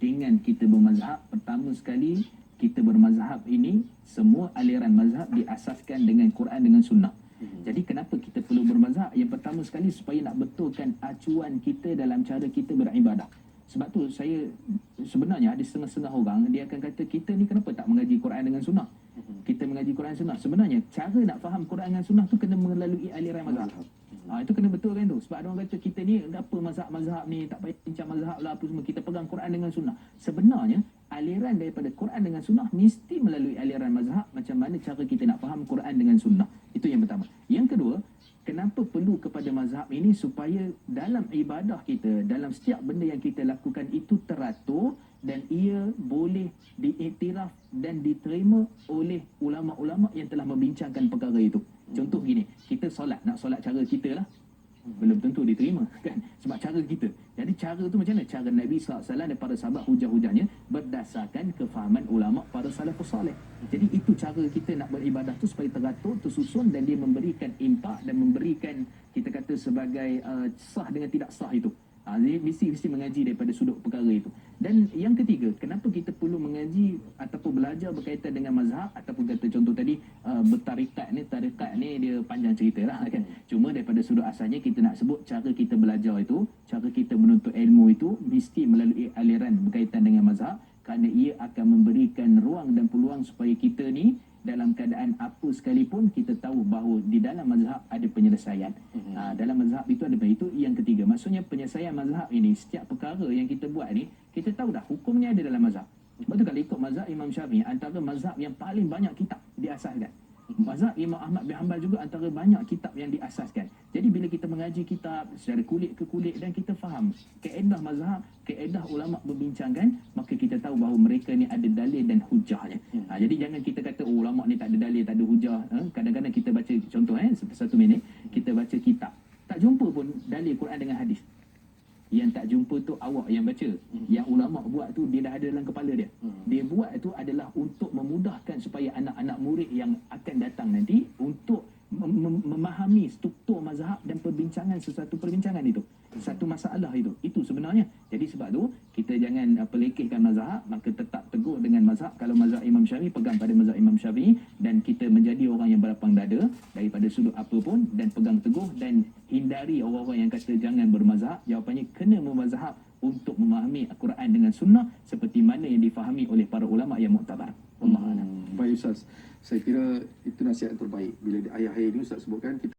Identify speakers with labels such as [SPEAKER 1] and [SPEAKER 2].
[SPEAKER 1] dengan kita bermazhab, pertama sekali kita bermazhab ini, semua aliran mazhab diasaskan dengan Quran dengan sunnah. Jadi kenapa kita perlu bermazhab? Yang pertama sekali supaya nak betulkan acuan kita dalam cara kita beribadah. Sebab tu saya sebenarnya ada setengah-setengah orang dia akan kata kita ni kenapa tak mengaji Quran dengan sunnah? Kita mengaji Quran sunnah. Sebenarnya cara nak faham Quran dengan sunnah tu kena melalui aliran mazhab. Itu kena betulkan tu. Sebab ada orang kata kita ni apa mazhab-mazhab ni, tak payah bincang mazhab lah apa semua, kita pegang Quran dengan sunnah. Sebenarnya aliran daripada Quran dengan sunnah mesti melalui aliran mazhab. Macam mana cara kita nak faham Quran dengan sunnah. Itu yang pertama. Yang kedua, kenapa perlu kepada mazhab ini? Supaya dalam ibadah kita, dalam setiap benda yang kita lakukan itu teratur dan ia boleh diiktiraf dan diterima oleh ulama-ulama yang telah membincangkan perkara itu. Contoh gini, kita solat, nak solat cara kita lah, belum tentu diterima kan, sebab cara kita. Jadi cara tu macam mana? Cara Nabi SAW dan para sahabat hujah-hujahnya berdasarkan kefahaman ulama para salafus salih. Jadi itu cara kita nak beribadah tu supaya teratur, tersusun dan dia memberikan impak dan memberikan, kita kata sebagai sah dengan tidak sah itu. Jadi mesti mengaji daripada sudut perkara itu. Dan yang ketiga, kenapa kita perlu mengaji ataupun belajar berkaitan dengan mazhab, ataupun kata contoh tadi bertarikat ni dia panjang cerita lah kan. Cuma daripada sudut asalnya kita nak sebut cara kita belajar itu, cara kita menuntut ilmu itu mesti melalui aliran berkaitan dengan mazhab, kerana ia akan memberikan ruang dan peluang supaya kita ni dalam keadaan apa sekalipun kita tahu bahawa di dalam mazhab ada penyelesaian. Dalam mazhab itu ada itu. Yang ketiga, maksudnya penyelesaian mazhab ini, setiap perkara yang kita buat ni kita tahu dah hukumnya ada dalam mazhab. Sebab tu kalau ikut mazhab Imam Syafi'i, antara mazhab yang paling banyak kitab diasaskan. Mazhab Imam Ahmad bin Hanbal juga antara banyak kitab yang diasaskan. Jadi bila kita mengaji kitab secara kulit ke kulit dan kita faham kaedah mazhab, kaedah ulama berbincangkan, maka kita tahu bahawa mereka ni ada dalil dan hujahnya. Jadi jangan kita kata ulama ni tak ada dalil, tak ada hujah. Kadang-kadang kita baca contoh satu minit kita baca kitab, tak jumpa pun dalil Quran dengan hadis. Yang tak jumpa tu awak yang baca. Yang ulama buat tu dia dah ada dalam kepala dia. Dia buat tu adalah untuk memudahkan supaya anak-anak murid yang akan datang nanti untuk memahami struktur mazhab dan perbincangan sesuatu perbincangan itu. Satu masalah itu. Itu sebenarnya. Jadi sebab tu kita jangan pelekehkan mazhab, maka tetap teguh dengan mazhab. Kalau mazhab Imam Syafi'i, pegang pada mazhab Imam Syafi'i dan kita menjadi orang yang berlapang dada daripada sudut apa pun dan pegang teguh dan hindari orang-orang yang kata jangan bermazhab. Jawapannya kena bermazhab untuk memahami Al-Quran dengan sunnah seperti mana yang difahami oleh para ulama yang muktabar.
[SPEAKER 2] Baik Ustaz, saya kira itu nasihat yang terbaik. Bila di ayat-ayat ini Ustaz sebutkan kita